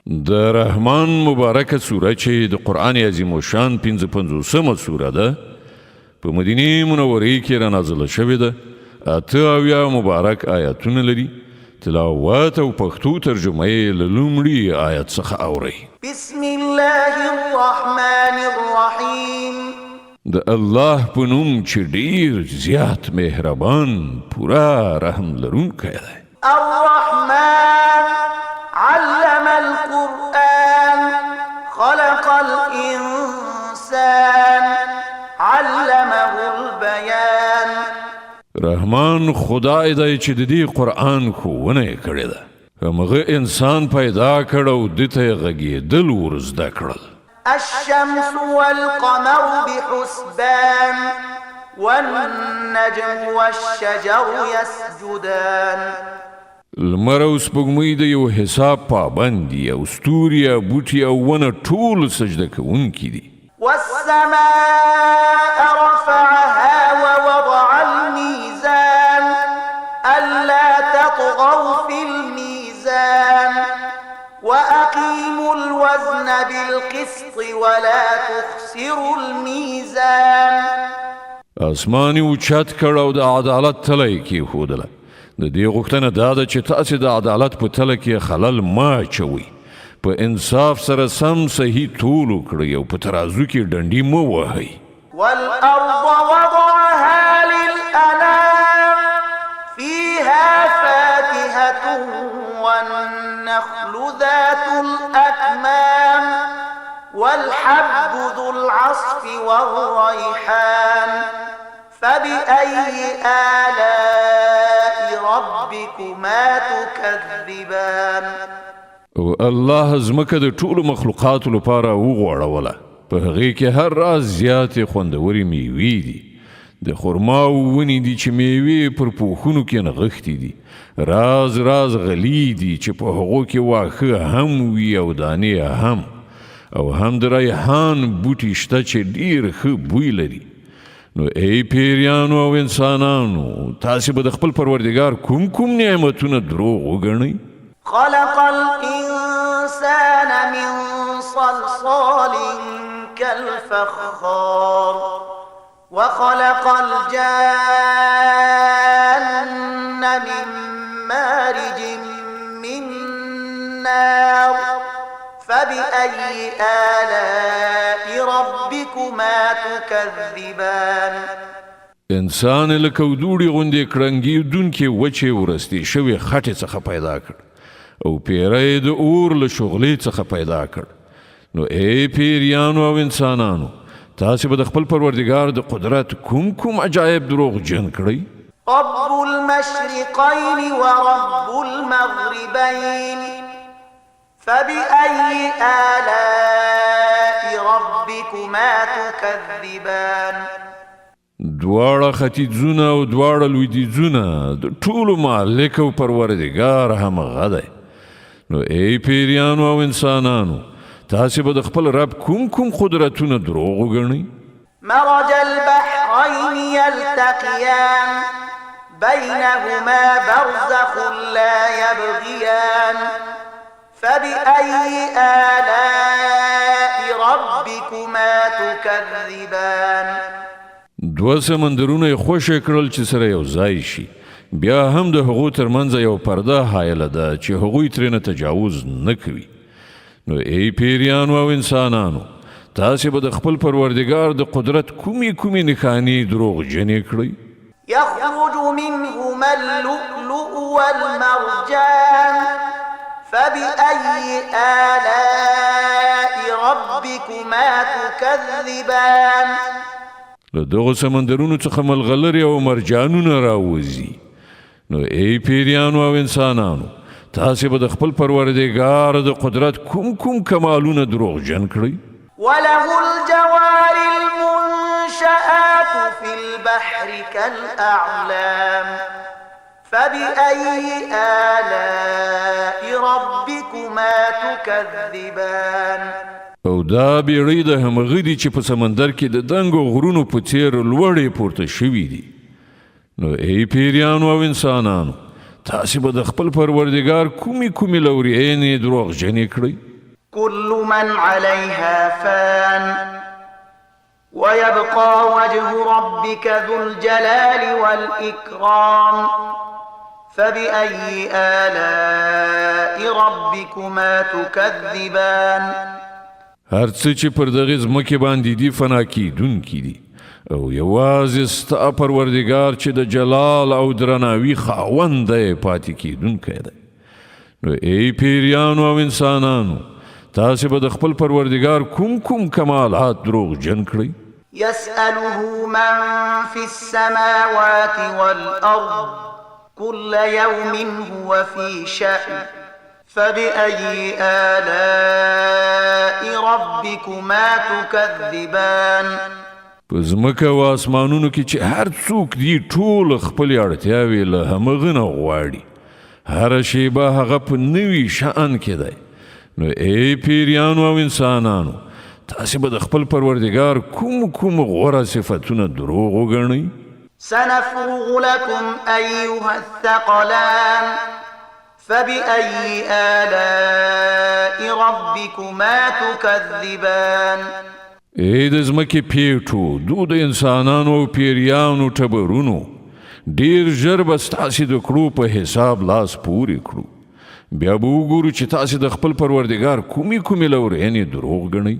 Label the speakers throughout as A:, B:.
A: د رحمان مبارکه سوره چې د قرآن عظیم الشان 55مه سوره ده په مدینه منوره کې را نازله شوې ده. 8 مبارک آیاتونه لري. تلاوت او پښتو ترجمه یې له لومړي آیت څخه اورئ.
B: بسم الله الرحمن الرحیم.
A: د الله په نوم چې ډیر زیات مهربان پورا رحم لرونکی دی.
B: الرحمن علم القرآن خلق الإنسان علمه البيان.
A: رحمان خدای دی چې د دې قرآن ښوونه یې کړې ده. همغه انسان پیدا کړ او د ته غږېدل ور زده کړل.
B: الشمس والقمر بحسبان والنجم والشجر يسجدان.
A: لمر او سپوږمۍ د یو حساب پابند دي او ستوري او بوټي او ونه ټول سجده کوونکي دي.
B: والسماء رفعها ووضع الميزان ألا تطغوا في الميزان وأقيموا الوزن بالقسط ولا تخسروا الميزان.
A: اسماني اوچت کړ او د عدالت تله یې کېښودله. د دې غوښتنه دا ده چې تاسې د عدالت په تله کې خلل مه اچوئ. په انصاف سره سم صحیح تول وکړئ او په ترازو کې ډنډې مه وهئ.
B: والأرض وضعها للأنام فيها فاكهة والنخل ذات الأكمام والحب ذو العصف والريحان فبأي آلاء ربكما تكذبان.
A: او الله زمکه د ټولو مخلوقاتو لپاره وغوړوله. په هغې کې هر راز زیاتې خوندورې میوې دي. د خرماو ونې دي چې میوې پر پوښونو کې نغښتې دي. راز راز غلې دي چې په هغو کې واښه هم وي او دانې هم. او هم د ریحان بوټي شته چې ډیر ښه بوی لري. نو ای پیریانو او انسانانو تاسې به د خپل پروردګار کوم نعمتونه دروغ وګڼئ؟
B: خلق الإنسان من صلصال كالفخار وخلق الجان من مارج من نار فبأي آلاء ربكما تكذبان.
A: انسان لکه دوړي غوندې کړنګي دونکې وچې ورستې شوې خټې څخه پیدا کړ او پیری د اور له شغلې څخه پیدا کړ. نو ای پیریانو او انسانانو تاسې به د خپل پروردګار د قدرت کوم عجایب دروغجن کړئ؟
B: رب المشرقين ورب المغربين فبأي آلاء ربكما تكذبان.
A: دواړه ختیځونه او دواړه لویدیځونه د ټولو مالک او پروردګار همغه دی. نو ای پیریانو او انسانانو تاسې به د خپل رب کوم قدرتونه دروغ وګڼئ؟
B: مرج البحرين يلتقيان بينهما برزخ لا يبغيان فبأي آلاء ربكما تكذبان.
A: دوه سمندرونه یې خوشې کړل چې سره یو ځای شي. بیا هم د هغو ترمنځ یو پرده حایله ده چې هغوی ترېنه تجاوز نه کوي. نو ای پیریانو او انسانانو تاسې به د خپل پروردګار د قدرت کومې نښانې دروغجنې کړئ؟
B: يخرج منهما اللؤلؤ والمرجان فبأي آلاء ربكما تكذبان.
A: له دغو سمندرونو څخه ملغلرې او مرجانونه راوځي. نو ای پیریانو او انسانانو تاسې به د خپل پروردګار د قدرت کوم کمالونه دروغجن کړئ؟
B: وله الجوار المنشآت في البحر كالأعلام فبأي آلاء ربكما تكذبان.
A: او دا بیړۍ د همغه دي چې په سمندر کې د دنګو غرونو په څیر لوړې پورته شوي دي. نو ای پیریانو او انسانانو تاسې به د خپل پروردګار کومې لورینې دروغجنې کړئ؟
B: كل من عليها فان ويبقى وجه ربك ذو الجلال والإكرام فبأي آلاء ربكما تكذبان
A: هر څه چې پر دغه ځمکې باندې دي فنا کیدونکي دي او یوازې ستا پروردګار چې د جلال او درناوي خاوند دی پاتې کیدونکی دی. نو ای پیریانو او انسانانو تاسې به د خپل پروردګار کوم کمالات دروغجن کړئ؟
B: يسأله من في السماوات والأرض كل يوم هو في شأن فبأي آلاء ربكما تكذبان
A: په ځمکه او اسمانونو کې چې هر څوک دي ټول خپلې اړتیاوې له همغه نه غواړي، هره شیبه هغه په نوي شأن کې دی. نو ای پیریانو او انسانانو تاسې به د خپل پروردګار کوم غوره صفتونه دروغ وګڼئ؟
B: سنفرغ لكم أيها الثقلان فبأي آلاء ربكما تكذبان
A: ای د ځمکې پیټو دو د انسانانو او پیریانو ټبرونو ډیر ژر به ستاسې د کړو په حساب لاس پورې کړو، بیا به وګورو چې تاسې د خپل پروردګار کومې لورینې دروغ ګڼئ.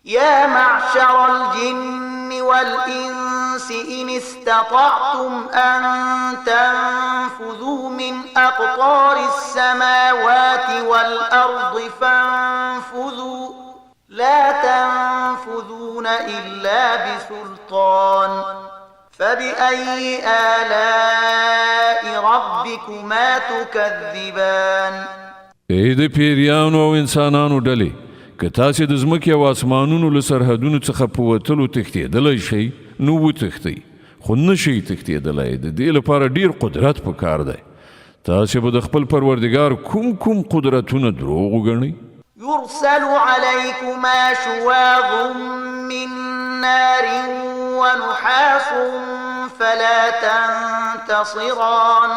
B: يا معشر الجن والإنس إن استطعتم أن تنفذوا من أقطار السماوات والأرض فانفذوا لا تنفذون إلا بسلطان فبأي آلاء ربكما تكذبان
A: ای د پیریانو او انسانانو ډلې که تاسې د ځمکې او اسمانونو له سرحدونو څخه په وتلو تښتېدلی شئ نو وتښتئ، خو نه شئ تښتېدلی. د دې لپاره ډیر قدرت پکار دی. تاسې به د خپل پروردګار کوم قدرتونه دروغ وګڼئ؟
B: يرسل عليكما شواظ من نار ونحاس فلا تنتصران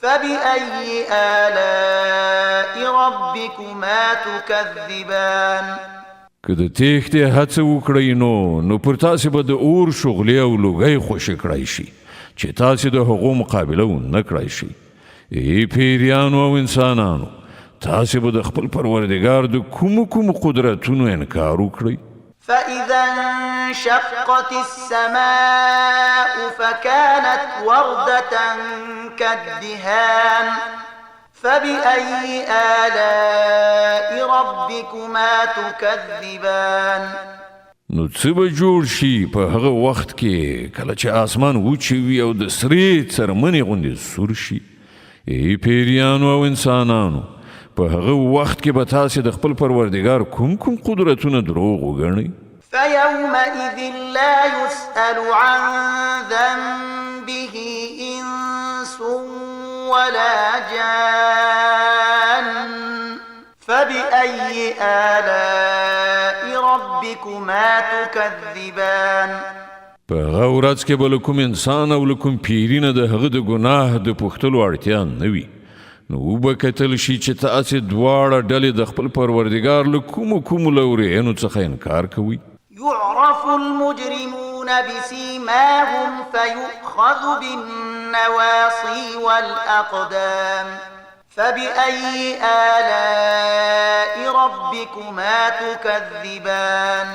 B: فبأي آلاء ربكما تكذبان
A: که د تېښتې هڅه وکړئ نو پر تاسې به د اور شغلې او لوګی خوشې کړی شي چې تاسې د هغو مقابله ونه کړی شئ. ای پیریانو او انسانانو تاسې به د خپل پروردګار د کومو قدرتونو انکار وکړئ؟
B: فإذا انشقت السماء فكانت وردة كالدهان فبأي آلاء ربكما تكذبان
A: نو څه به جوړ شي په هغه وخت کې کله چې آسمان وچ وي او د سرې څرمنې غوندې سور شي؟ ای پیریانو او انسانانو په هغه وخت کې به تاسې د خپل پروردګار کوم قدرتونه دروغ وګڼئ؟
B: فيومئذ لا يسأل عن ذنبه إنس ولا جان فبأي آلاء ربكما تكذبان
A: په هغه ورځ کې به له کوم انسان او له کوم پیري نه د هغه د ګناه د پوښتلو اړتیا نه وي. نو وبه کتل شي چې تاسې دواړه ډلې د خپل پروردګار له کومو لورینو څخه انکار کوي.
B: يعرف المجرمون بسيماهم فيؤخذ بالنواصي والأقدام فبأي آلاء ربكما تكذبان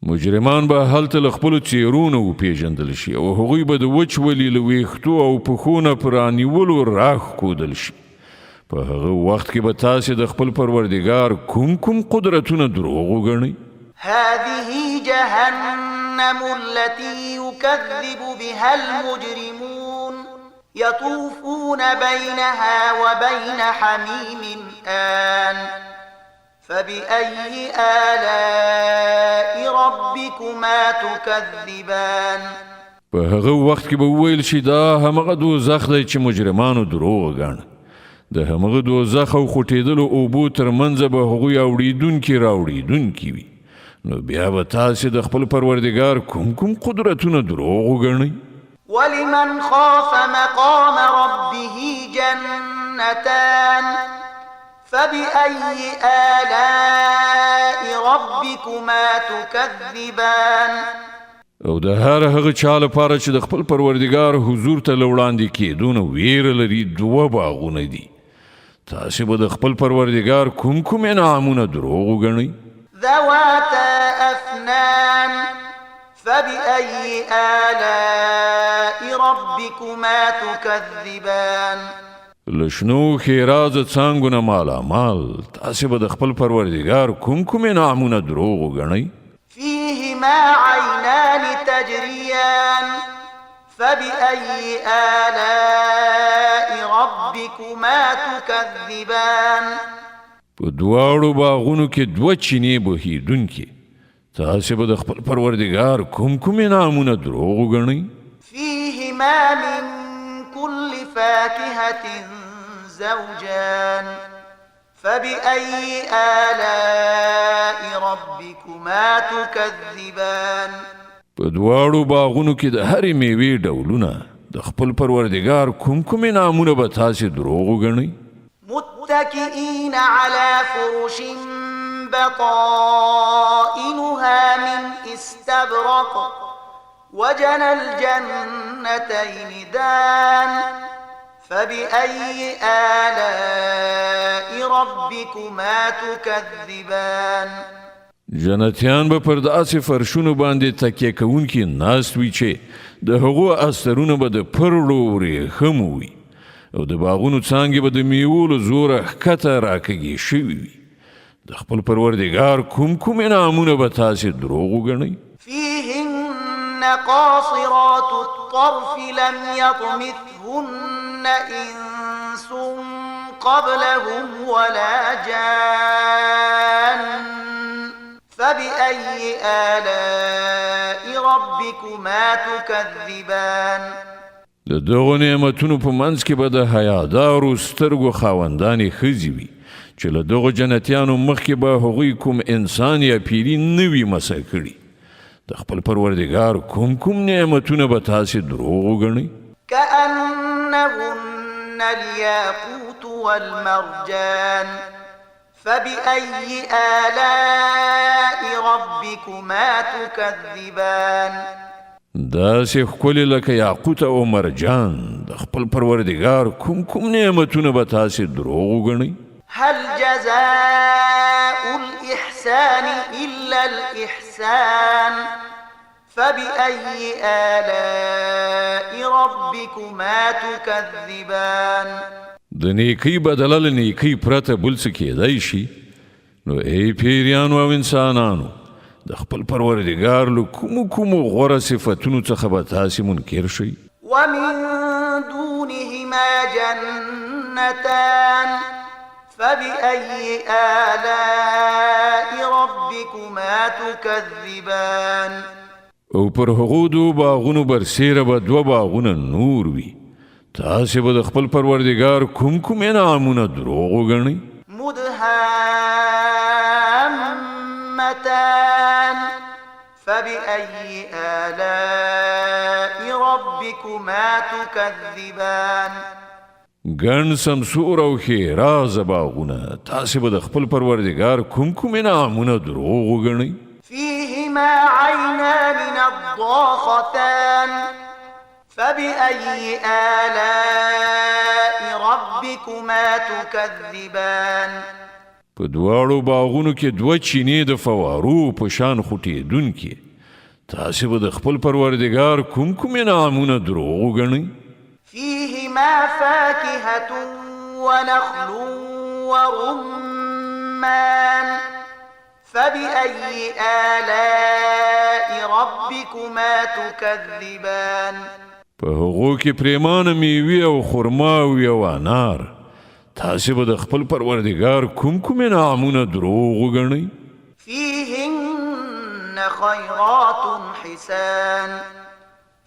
A: مجرمان به هلته له خپلو څیرونو وپېژندل شي او هغوی به د وچولي له ویښتو او پښو نه په رانیولو راښکودل شي. په هغه وخت کې به تاسې د خپل پروردګار کوم قدرتونه دروغ وګڼئ؟
B: هذه جهنم التي يكذب بها المجرمون يطوفون بينها وبين حميم آن فبأي آلاء ربكما تكذبان
A: په هغه وخت کې به وویل شي دا همغه دوزخ دی چې مجرمانو دروغ ګڼه. د همغه دوزخ او خوټېدلو اوبو ترمنځ به هغوی راوړېدونکي وي. نو بیا به تاسې د خپل پروردګار کوم قدرتونه دروغ وګڼئ؟
B: ولمن خاف مقام ربه جنتان فبأي آلاء ربكما تكذبان
A: او د هر هغه چا لپاره چې د خپل پروردګار حضور ته وړاندې کېدونه ویره لري دوه باغونه دي تاسو به د خپل پروردګار کوم انعامونه دروغ وګڼئ
B: ذواتا أفنان فبأي آلاء ربكما تكذبان
A: لشنو خیراز څنګهونه مالا مال تاسو به د خپل پروردګار کوم انعامونه دروغ وګڼئ
B: فيهما عينان تجريان فبأي آلاء ربكما تكذبان
A: په دواړو باغونو کې دوه چینې بهیدونکې تاسو به د خپل پروردګار کوم انعامونه دروغ وګڼئ
B: فيهما من كل فاكهة زوجان فبأي آلاء ربكما تكذبان
A: په دواړو باغونو کې د هرې میوې ډولونه د خپل پروردګار کوم انعامونه به تاسو دروغ وګڼئ
B: متكئين على فرش بطائنها من استبرق وجنى الجنتين دان فبأي آلاء ربكما تكذبان
A: جنتیان به پر داسې فرشونو باندې تکیه کوونکي ناست وي چې د هغو استرونه به د پرړو ورېښمو وي او د باغونو څانګې به د میوو له زوره ښکته راکږې شوي وي د خپل پروردګار کوم انعامونه به تاسې دروغ وګڼئ
B: فيهن قاصرات الطرف لم يطمثهن إنس قبلهم ولا جان فبأي آلاء ربكما تكذبان
A: د دغو نعمتونو په منځ کې به د حیادارو سترګو خاوندانې ښځې وي چې له دغو جنتیانو مخکې به هغوی کوم انسان یا پیري نه وي مسه کړي د خپل پروردګار کوم نعمتونه به تاسې دروغ وګڼئ
B: كأنهن الياقوت والمرجان فبأي آلاء ربكما تكذبان
A: داسې ښکلې لکه یاقوت او مرجان د خپل پروردګار کوم نعمتونه به تاسې دروغ وګڼئ
B: هل جزاء الإحسان إلا الإحسان فبأي آلاء ربكما تكذبان
A: د نیکی بدله له نیکی پرته بل څه کېدای شي نو ای پیریانو او انسانانو د خپل پروردګار له کومو غوره صفتونو څخه به تاسې منکر شئ
B: ومن دونهما جنتان فبأي آلاء ربكما تكذبان
A: او پر هغو دو باغونو برسیره به دوه باغونه نور وي تاسې به د خپل پروردګار کوم انعامونه دروغ وګڼئ
B: مدهامتان فبأي آلاء ربكما تكذبان
A: ګڼ سمسور او ښېرازه باغونه تاسې به د خپل پروردګار کوم انعامونه دروغ وګڼئ
B: فيهما عينان نضاختان فبأي آلاء ربكما تكذبان
A: په دواړو باغونو کې دوه چینې د فوارو په شان خوټېدونکې تاسې به د خپل پروردګار کوم انعامونه دروغ وګڼئ
B: فيهما فاكهة ونخل ورمان فبأي آلاء ربكما تكذبان
A: په هغو کې پریمانه میوې او خرماوي او انار تاسې به د خپل پروردګار کوم انعامونه دروغ وګڼئ
B: فيهن خيرات حسان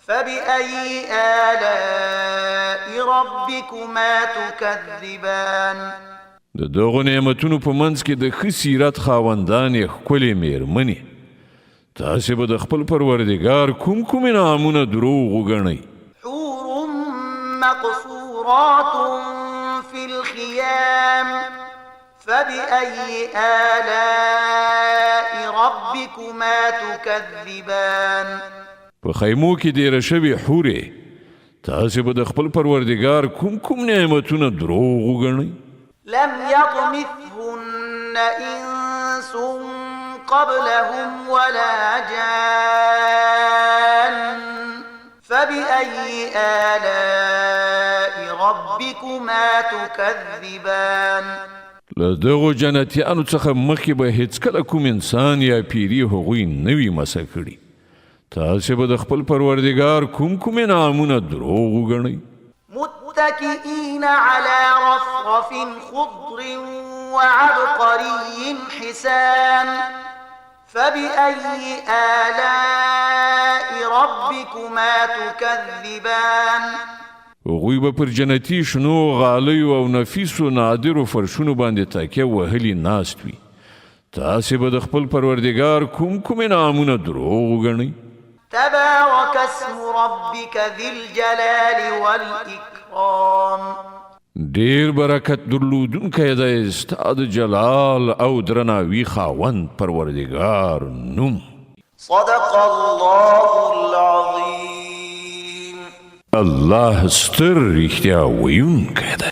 B: فبأي آلاء ربكما تكذبان
A: د دغو نعمتونو په منځ کې د ښه سیرت خاوندانې ښکلې میرمنې تاسې به د خپل پروردګار کوم انعامونه دروغ وګڼئ
B: حور مقصورات في الخيام فبأي آلاء ربكما تكذبان
A: په خیمو کې ډیره شوې حورې تاسې به د خپل پروردګار کوم نعمتونه دروغ وګڼئ
B: لم يطمثهن إنس قبلهم ولا جان فبأي آلاء ربكما تكذبان
A: له دغو جنتیانو څخه مخکې به هیڅکله کوم انسان یا پیری هغوی نه وي مسه کړي تاسې به د خپل پروردګار کوم انعامونه دروغ وګڼئ
B: متكئين على رفرف خضر وعبقري حسان فبأي آلاء ربكما تكذبان
A: هغوی به پر جنتی شنو غالیو او نفیسو نادرو فرشونو باندې تکیه وهلي ناست وي تاسې به د خپل پروردګار کوم انعامونه دروغ وګڼئ
B: تبارك اسم ربك ذي الجلال والإكرام
A: ډیر برکت درلودونکی دی ستا د جلال او درناوي خاوند پروردګار نوم
B: صدق الله العظيم
A: الله ستر رښتیا ویونکی دی